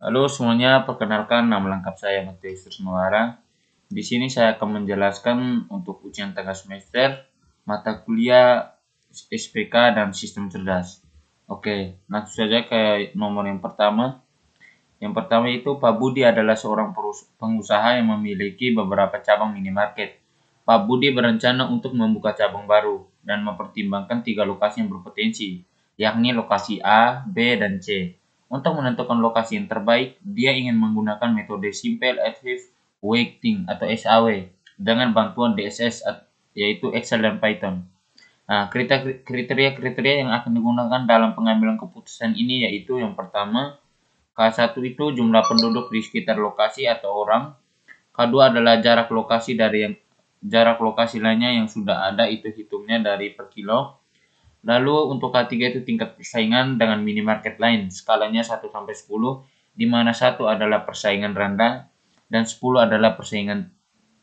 Halo semuanya, perkenalkan nama lengkap saya Matius Trisnawara. Di sini saya akan menjelaskan untuk ujian tengah semester mata kuliah SPK dan sistem cerdas. Oke, langsung saja ke nomor yang pertama. Yang pertama itu Pak Budi adalah seorang pengusaha yang memiliki beberapa cabang minimarket. Pak Budi berencana untuk membuka cabang baru dan mempertimbangkan 3 lokasi yang berpotensi, yakni lokasi A, B, dan C. Untuk menentukan lokasi yang terbaik, dia ingin menggunakan metode Simple Advanced Weighting atau SAW dengan bantuan DSS yaitu Excel dan Python. Nah, kriteria-kriteria yang akan digunakan dalam pengambilan keputusan ini yaitu yang pertama, K1 itu jumlah penduduk di sekitar lokasi atau orang. K2 adalah jarak lokasi lainnya yang sudah ada, itu hitungnya dari per kilo. Lalu untuk K3 itu tingkat persaingan dengan minimarket lain, skalanya 1 sampai 10, di mana 1 adalah persaingan rendah dan 10 adalah persaingan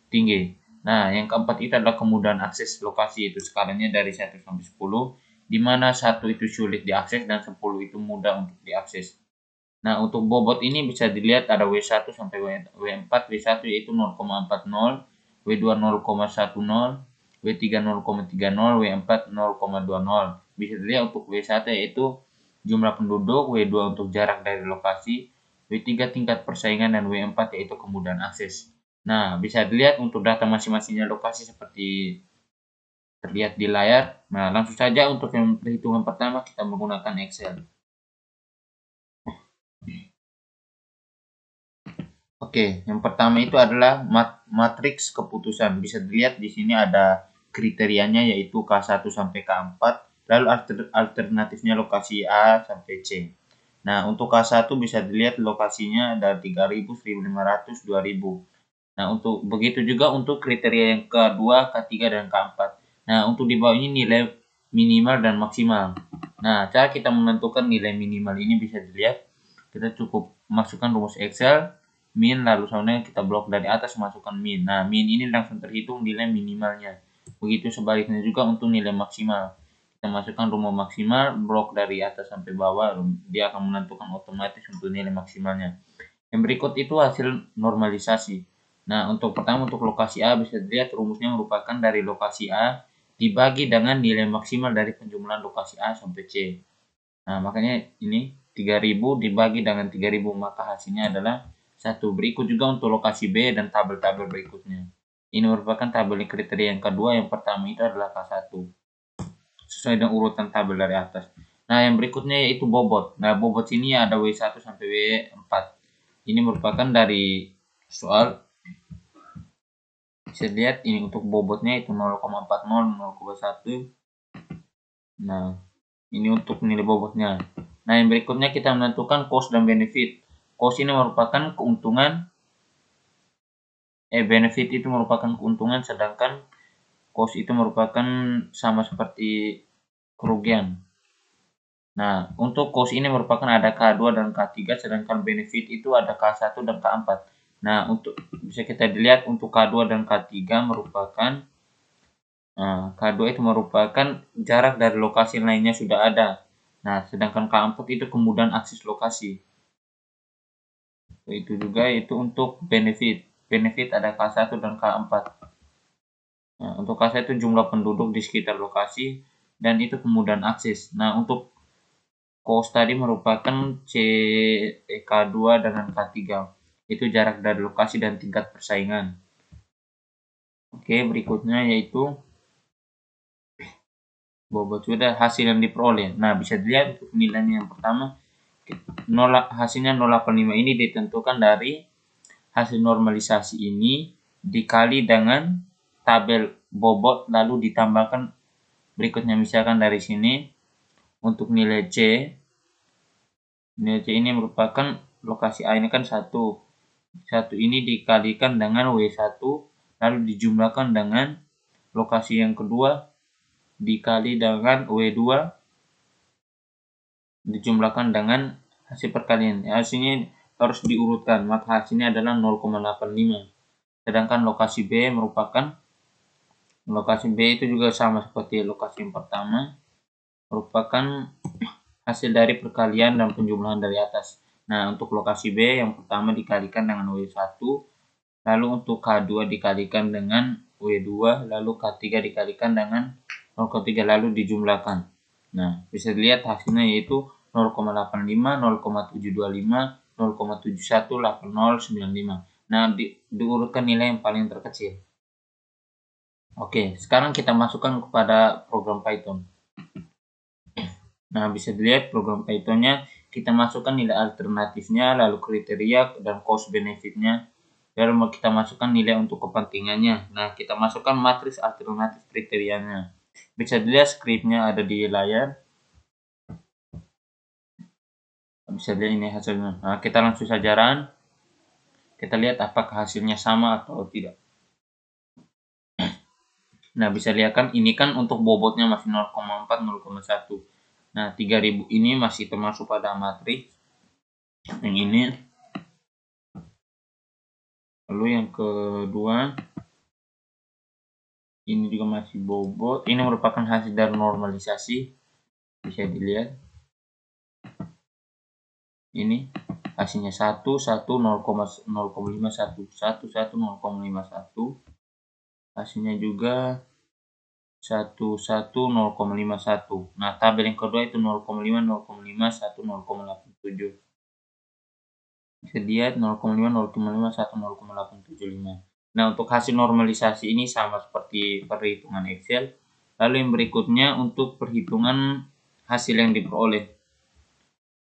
tinggi. Nah, yang keempat itu adalah kemudahan akses lokasi, itu skalanya dari 1 sampai 10, di mana 1 itu sulit diakses dan 10 itu mudah untuk diakses. Nah, untuk bobot ini bisa dilihat ada W1 sampai W4. W1 yaitu 0,40, W2 0,10, W3 0,30, W4 0,20. Bisa dilihat untuk W1 yaitu jumlah penduduk, W2 untuk jarak dari lokasi, W3 tingkat persaingan, dan W4 yaitu kemudahan akses. Nah, bisa dilihat untuk data masing-masingnya lokasi seperti terlihat di layar. Nah, langsung saja untuk yang perhitungan pertama kita menggunakan Excel. Oke, yang pertama itu adalah matriks keputusan. Bisa dilihat di sini ada kriterianya yaitu K1 sampai K4, lalu alternatifnya lokasi A sampai C. Nah, untuk K1 bisa dilihat lokasinya ada 3000, 1500, 2000. Nah, untuk begitu juga untuk kriteria yang kedua, K3 dan K4. Nah, untuk di bawah ini nilai minimal dan maksimal. Nah, cara kita menentukan nilai minimal ini bisa dilihat, kita cukup masukkan rumus Excel, min, lalu selanjutnya kita blok dari atas masukkan min. Nah, min ini langsung terhitung nilai minimalnya. Begitu sebaliknya juga untuk nilai maksimal. Kita masukkan rumus maksimal, blok dari atas sampai bawah, dia akan menentukan otomatis untuk nilai maksimalnya. Yang berikut itu hasil normalisasi. Nah, untuk pertama untuk lokasi A bisa dilihat rumusnya merupakan dari lokasi A dibagi dengan nilai maksimal dari penjumlahan lokasi A sampai C. Nah, makanya ini 3000 dibagi dengan 3000, maka hasilnya adalah 1. Berikut juga untuk lokasi B dan tabel-tabel berikutnya. Ini merupakan tabel kriteria yang kedua, yang pertama itu adalah K1. Sesuai dengan urutan tabel dari atas. Nah, yang berikutnya yaitu bobot. Nah, bobot sini ada W1 sampai W4. Ini merupakan dari soal. Bisa dilihat ini untuk bobotnya itu 0,40, 0,1. Nah, ini untuk nilai bobotnya. Nah, yang berikutnya kita menentukan cost dan benefit. Cost ini merupakan keuntungan, benefit itu merupakan keuntungan, sedangkan cost itu merupakan sama seperti kerugian. Nah, untuk cost ini merupakan ada K2 dan K3, sedangkan benefit itu ada K1 dan K4. Nah, untuk bisa kita dilihat untuk K2 dan K3 merupakan K2 itu merupakan jarak dari lokasi lainnya sudah ada. Nah, sedangkan K4 itu kemudahan akses lokasi. Itu juga itu untuk benefit. Benefit ada K1 dan K4. Nah, untuk K1 itu jumlah penduduk di sekitar lokasi dan itu kemudahan akses. Nah, untuk cost tadi merupakan K2 dengan K3. Itu jarak dari lokasi dan tingkat persaingan. Oke, berikutnya yaitu bobot sudah hasil yang diperoleh. Nah, bisa dilihat untuk nilainya yang pertama hasilnya 0,85 ini ditentukan dari hasil normalisasi ini dikali dengan tabel bobot lalu ditambahkan berikutnya. Misalkan dari sini untuk nilai C ini merupakan lokasi A ini kan 1 ini dikalikan dengan W1 lalu dijumlahkan dengan lokasi yang kedua dikali dengan W2 dijumlahkan dengan hasil perkalian. Hasilnya harus diurutkan, maka hasilnya adalah 0,85. Sedangkan lokasi B itu juga sama seperti lokasi yang pertama, merupakan hasil dari perkalian dan penjumlahan dari atas. Nah, untuk lokasi B yang pertama dikalikan dengan W1, lalu untuk K2 dikalikan dengan W2, lalu K3 dikalikan dengan 0,3 lalu dijumlahkan. Nah, bisa dilihat hasilnya yaitu 0,85, 0,725, 0,71, 8095. Nah, diurutkan nilai yang paling terkecil. Oke, sekarang kita masukkan kepada program Python. Nah, bisa dilihat program Python-nya, kita masukkan nilai alternatifnya, lalu kriteria dan cost benefit-nya, lalu kita masukkan nilai untuk kepentingannya. Nah, kita masukkan matriks alternatif kriterianya. Bisa dilihat skripnya ada di layar. Bisa dilihat ini hasilnya. Nah, kita langsung saja run. Kita lihat apakah hasilnya sama atau tidak. Nah, bisa lihat kan ini kan untuk bobotnya masih 0,4, 0,1. Nah, 3000 ini masih termasuk pada matriks. Yang ini. Lalu yang kedua, ini juga masih bobot. Ini merupakan hasil dari normalisasi. Bisa dilihat. Ini hasilnya 1, 1, 0,51, 1, 1, 0,51. Hasilnya juga 1, 1, 0,51. Nah, tabel yang kedua itu 0,5, 0,5, 1, 0,87. Bisa dilihat 0,5, 0,5, 1, 0,875. Nah, untuk hasil normalisasi ini sama seperti perhitungan Excel. Lalu yang berikutnya untuk perhitungan hasil yang diperoleh.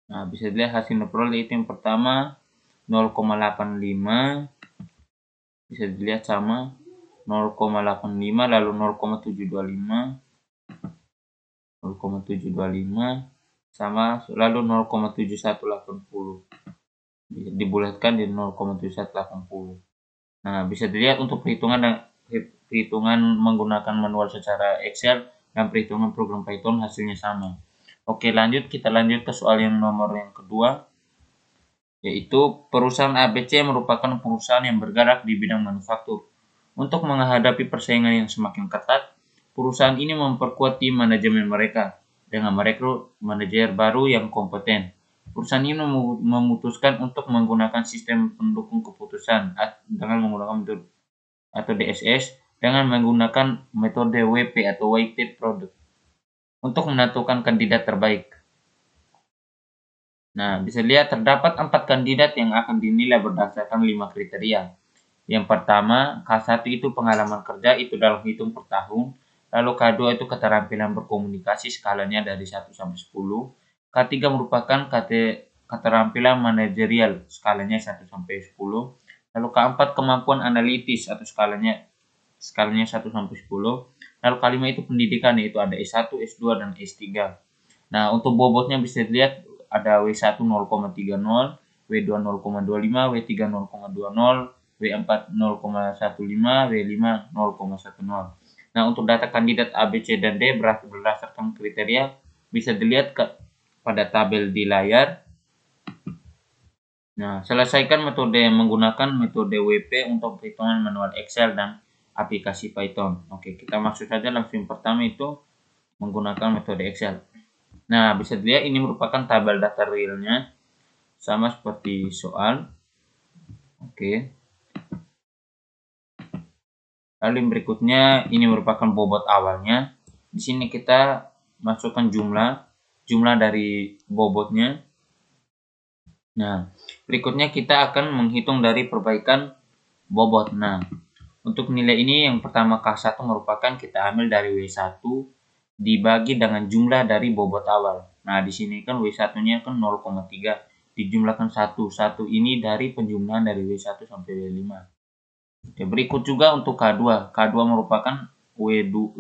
Nah, bisa dilihat hasil yang diperoleh itu yang pertama 0,85. Bisa dilihat sama 0,85 lalu 0,725. 0,725 sama lalu 0,7180 dibulatkan di 0,7180. Nah, bisa dilihat untuk perhitungan menggunakan manual secara Excel dan perhitungan program Python hasilnya sama. Oke, kita lanjut ke soal yang nomor yang kedua, yaitu perusahaan ABC merupakan perusahaan yang bergerak di bidang manufaktur. Untuk menghadapi persaingan yang semakin ketat, perusahaan ini memperkuat tim manajemen mereka dengan merekrut manajer baru yang kompeten. Perusahaan ini memutuskan untuk menggunakan sistem pendukung keputusan dengan menggunakan metode atau DSS dengan menggunakan metode WP atau Weighted Product untuk menentukan kandidat terbaik. Nah, bisa lihat terdapat 4 kandidat yang akan dinilai berdasarkan 5 kriteria. Yang pertama, K1 itu pengalaman kerja itu dalam hitung per tahun. Lalu K2 itu keterampilan berkomunikasi skalanya dari 1 sampai 10. K3 merupakan keterampilan manajerial skalanya 1 sampai 10. Lalu K4 kemampuan analitis atau skalanya 1 sampai 10. Lalu kelima itu pendidikan yaitu ada S1, S2 dan S3. Nah, untuk bobotnya bisa dilihat ada W1 0,30, W2 0,25, W3 0,20, W4 0,15, W5 0,10. Nah, untuk data kandidat A, B, C, dan D berdasarkan kriteria bisa dilihat pada tabel di layar. Nah, selesaikan metode menggunakan metode WP untuk perhitungan manual Excel dan aplikasi Python. Oke, kita masuk saja langsung pertama itu menggunakan metode Excel. Nah, bisa dilihat ini merupakan tabel data realnya sama seperti soal. Oke. Lalu yang berikutnya ini merupakan bobot awalnya. Di sini kita masukkan jumlah dari bobotnya. Nah, berikutnya kita akan menghitung dari perbaikan bobot. Nah, untuk nilai ini yang pertama K1 merupakan kita ambil dari W1 dibagi dengan jumlah dari bobot awal. Nah, di sini kan W1-nya kan 0,3 dijumlahkan 1. 1 ini dari penjumlahan dari W1 sampai W5. Oke, berikut juga untuk K2. K2 merupakan W2.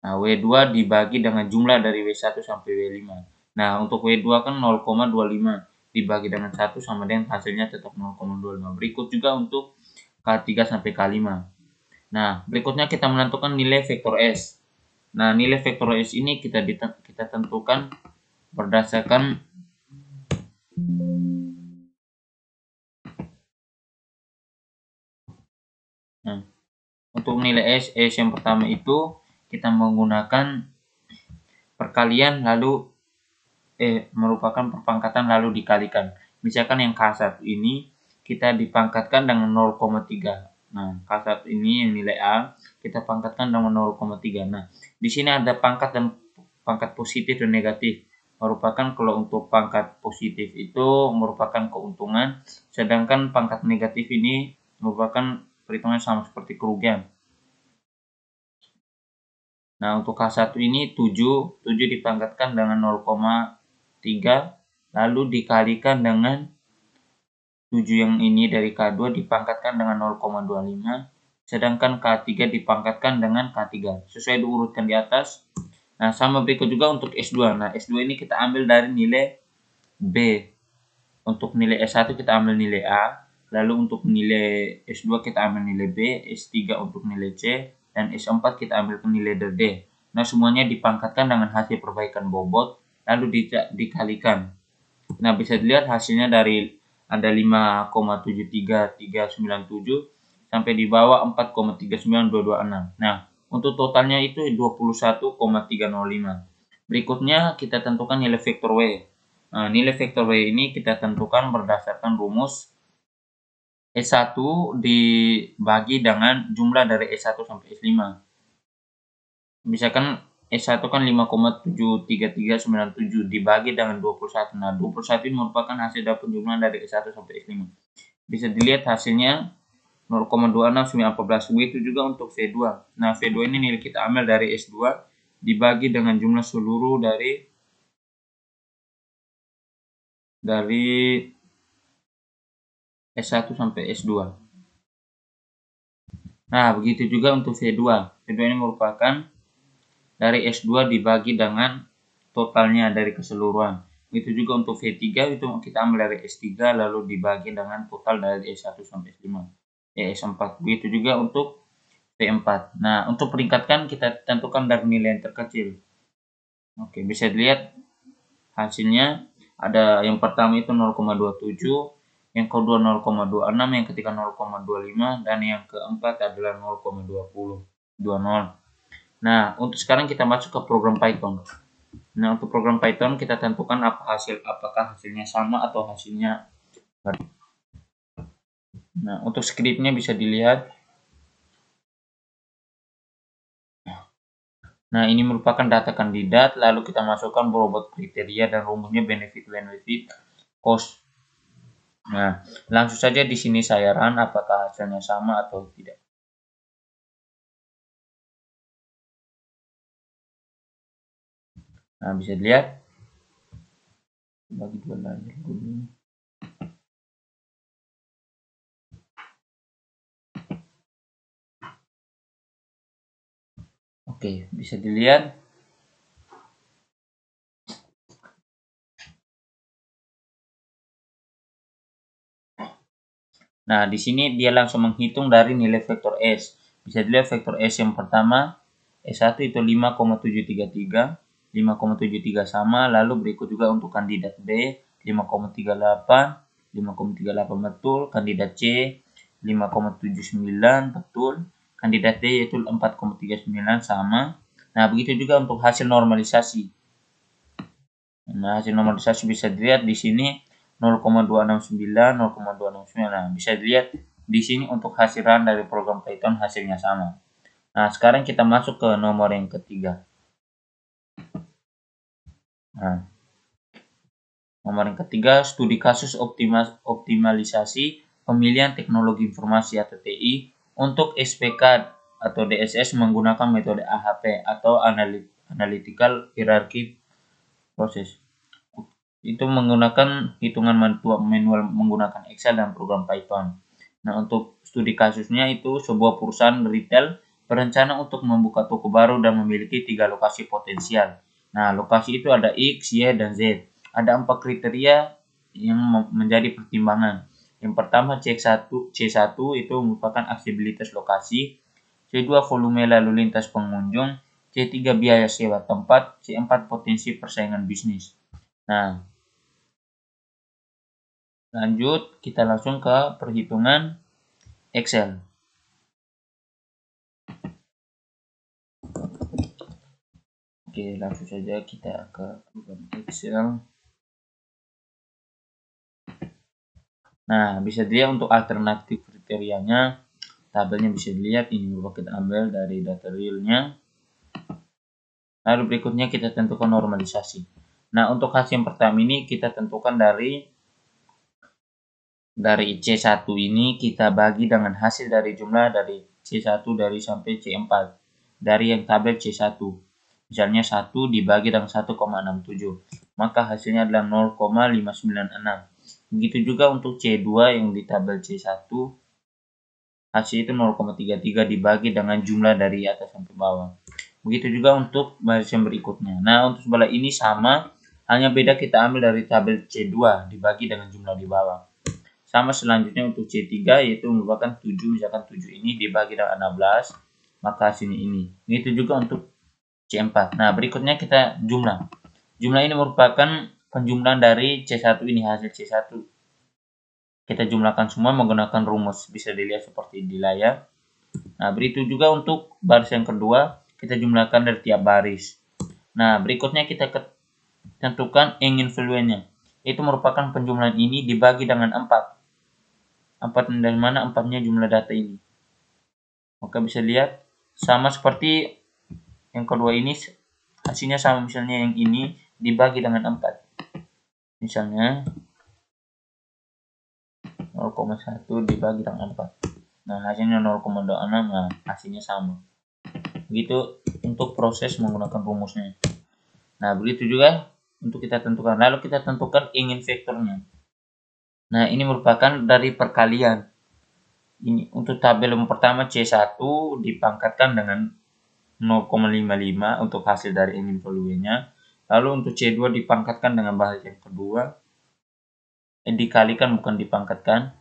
Nah, W2 dibagi dengan jumlah dari W1 sampai W5. Nah, untuk W2 kan 0,25 dibagi dengan 1 sama dengan hasilnya tetap 0,25. Berikut juga untuk K3 sampai K5. Nah, berikutnya kita menentukan nilai vektor S. Nah, nilai vektor S ini kita tentukan berdasarkan untuk nilai S yang pertama itu kita menggunakan perkalian lalu merupakan perpangkatan lalu dikalikan. Misalkan yang K1 ini kita dipangkatkan dengan 0,3. Nah, K1 ini yang nilai A kita pangkatkan dengan 0,3. Nah, di sini ada pangkat dan pangkat positif dan negatif. Merupakan kalau untuk pangkat positif itu merupakan keuntungan, sedangkan pangkat negatif ini merupakan perhitungan sama seperti kerugian. Nah, untuk K1 ini 7 dipangkatkan dengan 0,3 lalu dikalikan dengan 7 yang ini dari K2 dipangkatkan dengan 0,25, sedangkan K3 dipangkatkan dengan K3 sesuai diurutkan di atas. Nah, sama berikut juga untuk S2. Nah, S2 ini kita ambil dari nilai B. Untuk nilai S1 kita ambil nilai A, lalu untuk nilai S2 kita ambil nilai B, S3 untuk nilai C, dan S4 kita ambil nilai D. Nah, semuanya dipangkatkan dengan hasil perbaikan bobot, lalu dikalikan. Nah, bisa dilihat hasilnya dari ada 5,73397 sampai di bawah 4,39226. Nah, untuk totalnya itu 21,305. Berikutnya kita tentukan nilai vektor W. Nah, nilai vektor W ini kita tentukan berdasarkan rumus S1 dibagi dengan jumlah dari S1 sampai S5. Misalkan S1 kan 5,73397 dibagi dengan 21. Nah, 21 ini merupakan hasil dapat jumlah dari S1 sampai S5. Bisa dilihat hasilnya 0,26914. Begitu juga untuk V2. Nah, V2 ini nilai kita ambil dari S2 dibagi dengan jumlah seluruh dari S1 sampai S2. Nah, begitu juga untuk V2. V2 ini merupakan dari S2 dibagi dengan totalnya dari keseluruhan. Itu juga untuk V3 itu kita ambil dari S3 lalu dibagi dengan total dari S1 sampai S5. S4. Begitu juga untuk V4. Nah, untuk peringkatkan kita tentukan dari nilai yang terkecil. Oke, bisa dilihat hasilnya ada yang pertama itu 0,27, yang kedua 0,26, yang ketiga 0,25, dan yang keempat adalah 0,20. Nah, untuk sekarang kita masuk ke program Python. Nah, untuk program Python kita tentukan apakah hasilnya sama atau hasilnya. Nah, untuk skripnya bisa dilihat. Nah, ini merupakan data kandidat, lalu kita masukkan bobot kriteria dan rumusnya benefit cost. Nah, langsung saja di sini saya run apakah hasilnya sama atau tidak. Nah, bisa dilihat bagi dua layar dulu. Oke, bisa dilihat. Nah, di sini dia langsung menghitung dari nilai vektor S. Bisa dilihat vektor S yang pertama, S1 itu 5,733, 5,73 sama, lalu berikut juga untuk kandidat B, 5,38, 5,38 betul, kandidat C, 5,79 betul, kandidat D yaitu 4,39 sama. Nah, begitu juga untuk hasil normalisasi. Nah, hasil normalisasi bisa dilihat di sini 0,269, 0,269. Nah, bisa dilihat di sini untuk hasilan dari program Python hasilnya sama. Nah, sekarang kita masuk ke nomor yang ketiga. Nah, nomor yang ketiga, studi kasus optimalisasi pemilihan teknologi informasi atau TI untuk SPK atau DSS menggunakan metode AHP atau Analytical Hierarchy Process. Itu menggunakan hitungan manual menggunakan Excel dan program Python. Nah, untuk studi kasusnya itu sebuah perusahaan retail berencana untuk membuka toko baru dan memiliki 3 lokasi potensial. Nah, lokasi itu ada X, Y, dan Z. Ada 4 kriteria yang menjadi pertimbangan. Yang pertama C1 itu merupakan aksesibilitas lokasi, C2 volume lalu lintas pengunjung, C3 biaya sewa tempat, C4 potensi persaingan bisnis. Nah, lanjut, kita langsung ke perhitungan Excel. Oke, langsung saja kita ke program Excel. Nah, bisa dilihat untuk alternatif kriterianya, tabelnya bisa dilihat ini kita ambil dari data realnya. Lalu berikutnya kita tentukan normalisasi. Nah, untuk hasil yang pertama ini kita tentukan dari C1 ini kita bagi dengan hasil dari jumlah dari C1 dari sampai C4 dari yang tabel C1. Misalnya 1 dibagi dengan 1,67, maka hasilnya adalah 0,596. Begitu juga untuk C2 yang di tabel C1, hasil itu 0,33 dibagi dengan jumlah dari atas sampai bawah. Begitu juga untuk baris yang berikutnya. Nah, untuk sebelah ini sama, hanya beda kita ambil dari tabel C2 dibagi dengan jumlah di bawah. Sama selanjutnya untuk C3, yaitu merupakan 7, misalkan 7 ini dibagi dengan 16, maka hasilnya ini. Begitu juga untuk C4. Nah, berikutnya kita jumlah. Jumlah ini merupakan penjumlahan dari C1 ini, hasil C1. Kita jumlahkan semua menggunakan rumus, bisa dilihat seperti di layar. Nah, begitu juga untuk baris yang kedua, kita jumlahkan dari tiap baris. Nah, berikutnya kita tentukan ingin value-nya. Itu merupakan penjumlahan ini dibagi dengan 4. 4 dari mana? 4-nya jumlah data ini. Maka bisa lihat sama seperti yang kedua ini, hasilnya sama, misalnya yang ini dibagi dengan 4. Misalnya 0,1 dibagi dengan 4. Nah, hasilnya 0,26. Nah, hasilnya sama. Begitu untuk proses menggunakan rumusnya. Nah, begitu juga untuk kita tentukan. Lalu kita tentukan ingin vektornya. Nah, ini merupakan dari perkalian. Ini untuk tabel yang pertama C1 dipangkatkan dengan 0,55 untuk hasil dari ingin value-nya. Lalu untuk C2 dipangkatkan dengan bahasa yang kedua. Dikalikan bukan dipangkatkan.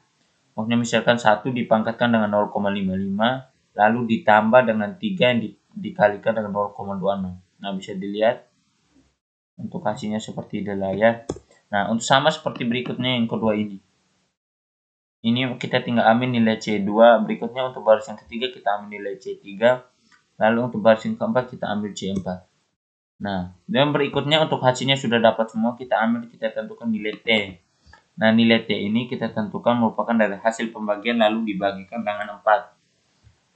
Maksudnya misalkan 1 dipangkatkan dengan 0,55 lalu ditambah dengan 3 yang dikalikan dengan 0,26. Nah, bisa dilihat untuk hasilnya seperti di layar. Nah, untuk sama seperti berikutnya yang kedua ini. Ini kita tinggal ambil nilai C2, berikutnya untuk baris yang ketiga kita ambil nilai C3, lalu untuk baris yang keempat kita ambil C4. Nah, dan berikutnya untuk hasilnya sudah dapat semua, kita ambil, kita tentukan nilai T. Nah, nilai T ini kita tentukan merupakan dari hasil pembagian lalu dibagikan dengan 4.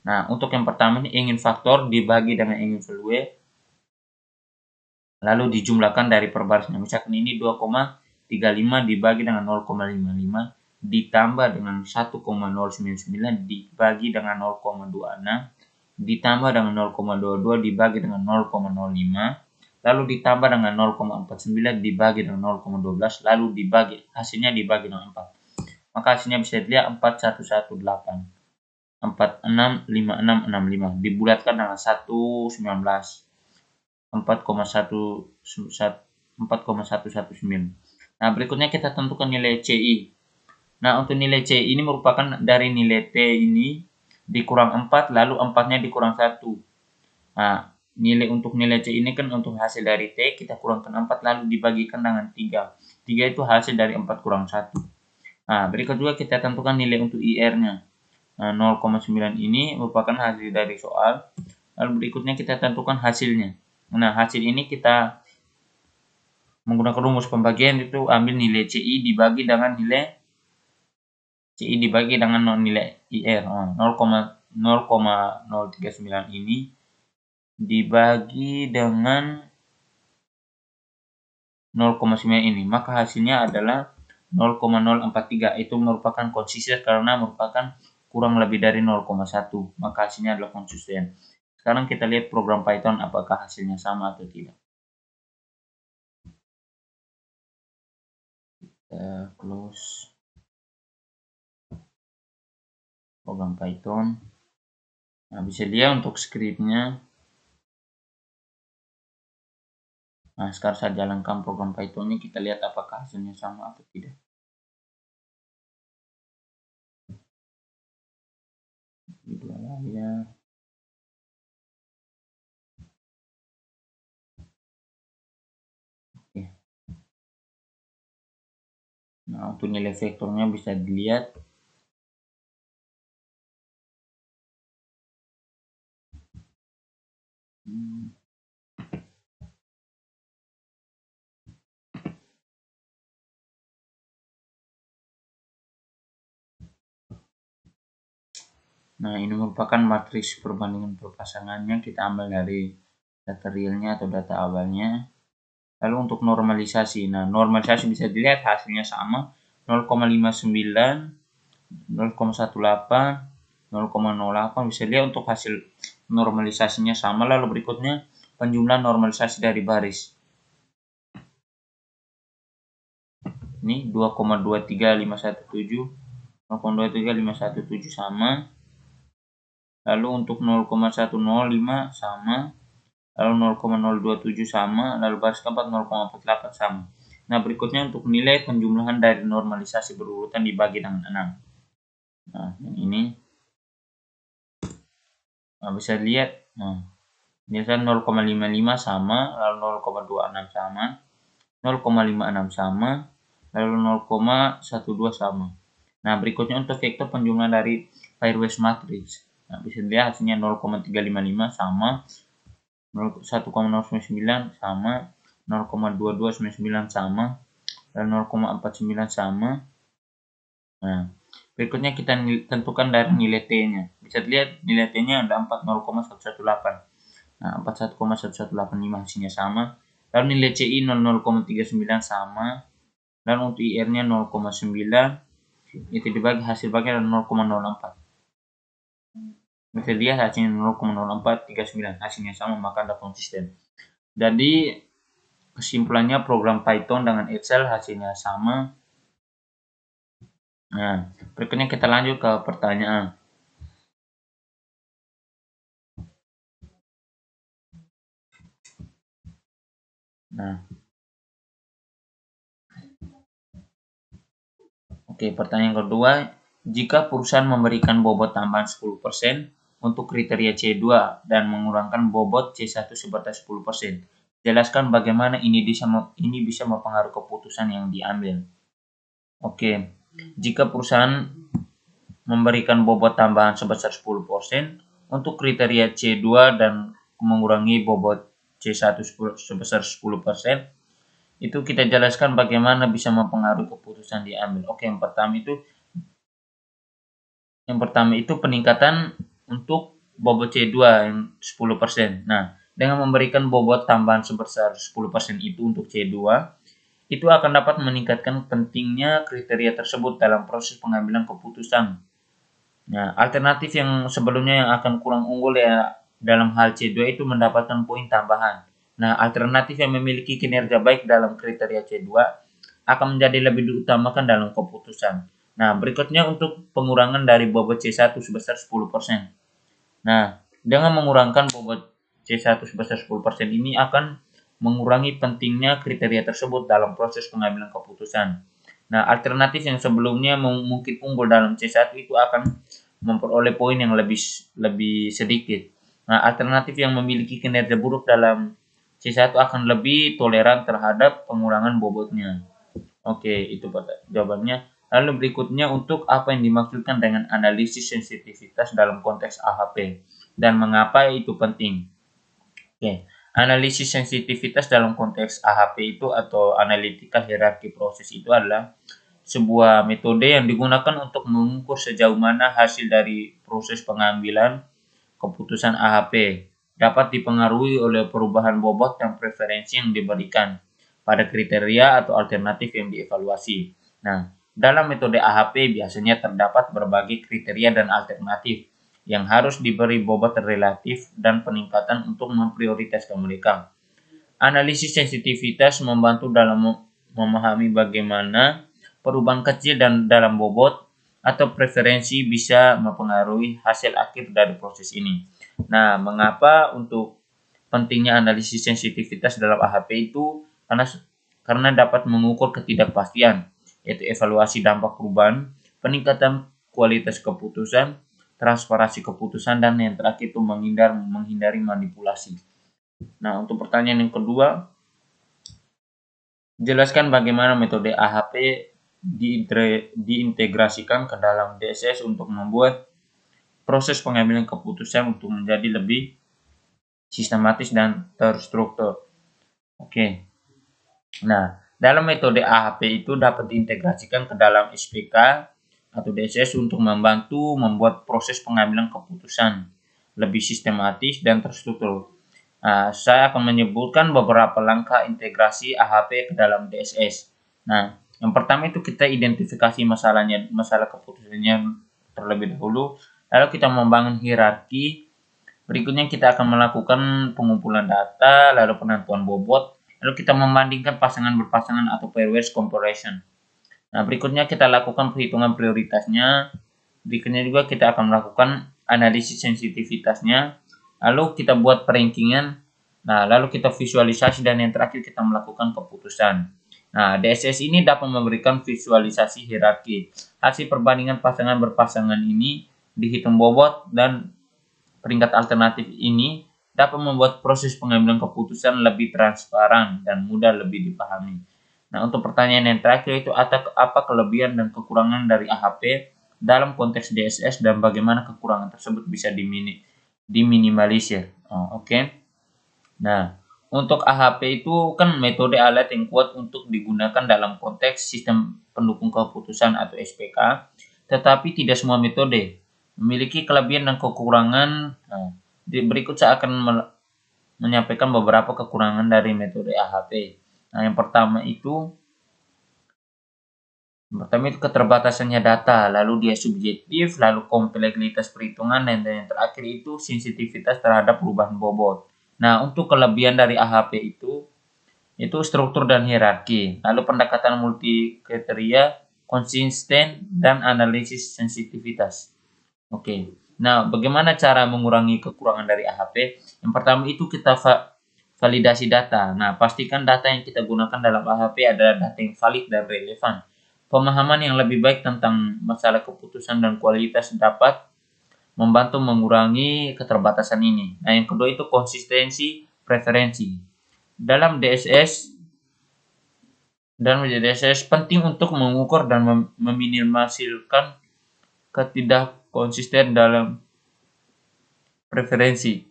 Nah, untuk yang pertama ini ingin faktor dibagi dengan ingin value, lalu dijumlahkan dari per barisnya. Misalkan ini 2,35 dibagi dengan 0,55 ditambah dengan 1,099 dibagi dengan 0,26 ditambah dengan 0,22 dibagi dengan 0,05 lalu ditambah dengan 0,49 dibagi dengan 0,12 lalu dibagi, hasilnya dibagi dengan 4. Maka hasilnya bisa dilihat 4118 465665 dibulatkan dengan 119 4,119. Nah, berikutnya kita tentukan nilai CI. Nah, untuk nilai CI ini merupakan dari nilai T ini dikurang 4, lalu 4-nya dikurang 1. Nah, untuk nilai C ini kan untuk hasil dari T, kita kurangkan 4, lalu dibagikan dengan 3. 3 itu hasil dari 4 kurang 1. Nah, berikut juga kita tentukan nilai untuk IR-nya. Nah, 0,9 ini merupakan hasil dari soal. Lalu berikutnya kita tentukan hasilnya. Nah, hasil ini kita menggunakan rumus pembagian, itu ambil nilai CI dibagi dengan nilai nilai IR. 0,039 ini dibagi dengan 0,9 ini, maka hasilnya adalah 0,043. Itu merupakan konsisten karena merupakan kurang lebih dari 0,1, maka hasilnya adalah konsisten. Sekarang kita lihat program Python apakah hasilnya sama atau tidak. Kita close program Python. Nah, bisa lihat untuk scriptnya. Nah, sekarang saya jalankan program Python-nya, kita lihat apakah hasilnya sama atau tidak. Di dua layar. Oke. Nah, untuk nilai vektornya bisa dilihat. Nah, ini merupakan matriks perbandingan perpasangannya. Kita ambil dari data realnya atau data awalnya. Lalu untuk normalisasi. Nah, normalisasi bisa dilihat hasilnya sama 0,59, 0,18, 0,08. Bisa lihat untuk hasil normalisasinya sama. Lalu berikutnya penjumlahan normalisasi dari baris. Ini 2,23517, 0,23517 sama. Lalu untuk 0,105 sama. Lalu 0,027 sama. Lalu baris keempat 0,48 sama. Nah, berikutnya untuk nilai penjumlahan dari normalisasi berurutan dibagi dengan 6. Nah, yang ini. Nah, bisa lihat. Nah, biasanya 0,55 sama. Lalu 0,26 sama. 0,56 sama. Lalu 0,12 sama. Nah, berikutnya untuk vektor penjumlahan dari pairwise matrix. Nah, bisa dilihat hasilnya 0,355 sama, 1,099 sama, 0,2299 sama, dan 0,49 sama. Nah, berikutnya kita tentukan dari nilai T-nya. Bisa dilihat nilai T-nya ada 40,118. Nah, 41,1185 hasilnya sama. Lalu nilai CI 00,39 sama. Dan untuk IR-nya 0,9. Itu dibagi hasil bagian 0,04. Bisa lihat hasilnya 0,0439, hasilnya sama, maka ada konsisten. Jadi kesimpulannya program Python dengan Excel hasilnya sama. Nah, berikutnya kita lanjut ke pertanyaan. Nah, oke, pertanyaan kedua, jika perusahaan memberikan bobot tambahan 10% untuk kriteria C2 dan mengurangkan bobot C1 sebatas 10%, jelaskan bagaimana ini bisa mempengaruhi keputusan yang diambil. Oke, jika perusahaan memberikan bobot tambahan sebesar 10% untuk kriteria C2 dan mengurangi bobot C1 sebesar 10%, itu kita jelaskan bagaimana bisa mempengaruhi keputusan diambil. Oke, yang pertama itu peningkatan untuk bobot C2 yang 10%. Nah, dengan memberikan bobot tambahan sebesar 10% itu untuk C2, itu akan dapat meningkatkan pentingnya kriteria tersebut dalam proses pengambilan keputusan. Nah, alternatif yang sebelumnya yang akan kurang unggul ya dalam hal C2 itu mendapatkan poin tambahan. Nah, alternatif yang memiliki kinerja baik dalam kriteria C2 akan menjadi lebih diutamakan dalam keputusan. Nah, berikutnya untuk pengurangan dari bobot C1 sebesar 10%. Nah, dengan mengurangkan bobot C1 sebesar 10% ini akan mengurangi pentingnya kriteria tersebut dalam proses pengambilan keputusan. Nah, alternatif yang sebelumnya mungkin unggul dalam C1 itu akan memperoleh poin yang lebih sedikit. Nah, alternatif yang memiliki kinerja buruk dalam C1 akan lebih toleran terhadap pengurangan bobotnya. Oke, itu jawabannya. Lalu berikutnya untuk apa yang dimaksudkan dengan analisis sensitivitas dalam konteks AHP dan mengapa itu penting. Oke, analisis sensitivitas dalam konteks AHP itu atau analytical hierarchy process itu adalah sebuah metode yang digunakan untuk mengukur sejauh mana hasil dari proses pengambilan keputusan AHP dapat dipengaruhi oleh perubahan bobot dan preferensi yang diberikan pada kriteria atau alternatif yang dievaluasi. Nah, dalam metode AHP biasanya terdapat berbagai kriteria dan alternatif yang harus diberi bobot relatif dan peningkatan untuk memprioritaskan mereka. Analisis sensitivitas membantu dalam memahami bagaimana perubahan kecil dan dalam bobot atau preferensi bisa mempengaruhi hasil akhir dari proses ini. Nah, mengapa untuk pentingnya analisis sensitivitas dalam AHP itu karena dapat mengukur ketidakpastian, yaitu evaluasi dampak perubahan, peningkatan kualitas keputusan, transparansi keputusan, dan yang terakhir itu menghindari manipulasi. Nah, untuk pertanyaan yang kedua, jelaskan bagaimana metode AHP diintegrasikan ke dalam DSS untuk membuat proses pengambilan keputusan untuk menjadi lebih sistematis dan terstruktur. Oke. Nah, dalam metode AHP itu dapat diintegrasikan ke dalam SPK atau DSS untuk membantu membuat proses pengambilan keputusan lebih sistematis dan terstruktur. Saya akan menyebutkan beberapa langkah integrasi AHP ke dalam DSS. Nah, yang pertama itu kita identifikasi masalah keputusannya terlebih dahulu, lalu kita membangun hierarki. Berikutnya kita akan melakukan pengumpulan data, lalu penentuan bobot, lalu kita membandingkan pasangan berpasangan atau pairwise comparison. Nah, berikutnya kita lakukan perhitungan prioritasnya. Berikutnya juga kita akan melakukan analisis sensitivitasnya. Lalu kita buat perankingan. Nah, lalu kita visualisasi dan yang terakhir kita melakukan keputusan. Nah, DSS ini dapat memberikan visualisasi hierarki. Hasil perbandingan pasangan berpasangan ini dihitung bobot dan peringkat alternatif ini dapat membuat proses pengambilan keputusan lebih transparan dan mudah lebih dipahami. Nah, untuk pertanyaan yang terakhir itu apa kelebihan dan kekurangan dari AHP dalam konteks DSS dan bagaimana kekurangan tersebut bisa diminimalisir. Oke. Nah, untuk AHP itu kan metode alat yang kuat untuk digunakan dalam konteks sistem pendukung keputusan atau SPK, tetapi tidak semua metode memiliki kelebihan dan kekurangan. Nah, berikut saya akan menyampaikan beberapa kekurangan dari metode AHP. Nah, yang pertama itu keterbatasannya data, lalu dia subjektif, lalu kompleksitas perhitungan, dan yang terakhir itu sensitivitas terhadap perubahan bobot. Nah, untuk kelebihan dari AHP itu struktur dan hierarki, lalu pendekatan multi kriteria, konsisten, dan analisis sensitivitas. Oke. Nah, bagaimana cara mengurangi kekurangan dari AHP? Yang pertama itu kita validasi data. Nah, pastikan data yang kita gunakan dalam AHP adalah data yang valid dan relevan. Pemahaman yang lebih baik tentang masalah keputusan dan kualitas dapat membantu mengurangi keterbatasan ini. Nah, yang kedua itu konsistensi preferensi. Dalam DSS penting untuk mengukur dan meminimalkan ketidakkonsisten dalam preferensi.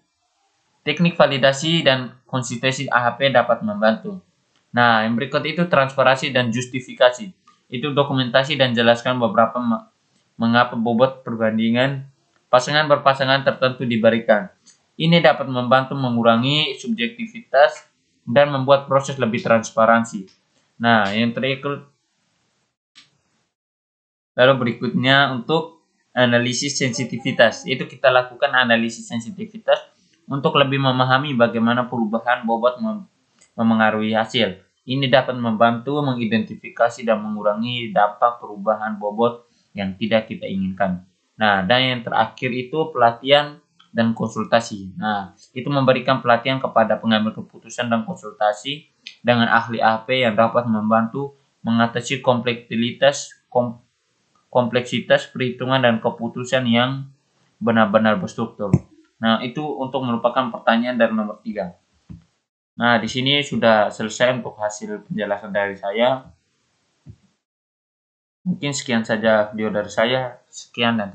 Teknik validasi dan konsistensi AHP dapat membantu. Nah, yang berikut itu transparansi dan justifikasi. Itu dokumentasi dan jelaskan beberapa mengapa bobot perbandingan pasangan berpasangan tertentu diberikan. Ini dapat membantu mengurangi subjektivitas dan membuat proses lebih transparansi. Nah, yang terakhir lalu berikutnya untuk analisis sensitivitas. Itu kita lakukan analisis sensitivitas untuk lebih memahami bagaimana perubahan bobot memengaruhi hasil. Ini dapat membantu mengidentifikasi dan mengurangi dampak perubahan bobot yang tidak kita inginkan. Nah, dan yang terakhir itu pelatihan dan konsultasi. Nah, itu memberikan pelatihan kepada pengambil keputusan dan konsultasi dengan ahli AHP yang dapat membantu mengatasi kompleksitas perhitungan dan keputusan yang benar-benar berstruktur. Nah, itu untuk merupakan pertanyaan dari nomor 3. Nah, di sini sudah selesai untuk hasil penjelasan dari saya. Mungkin sekian saja video dari saya. Sekian dan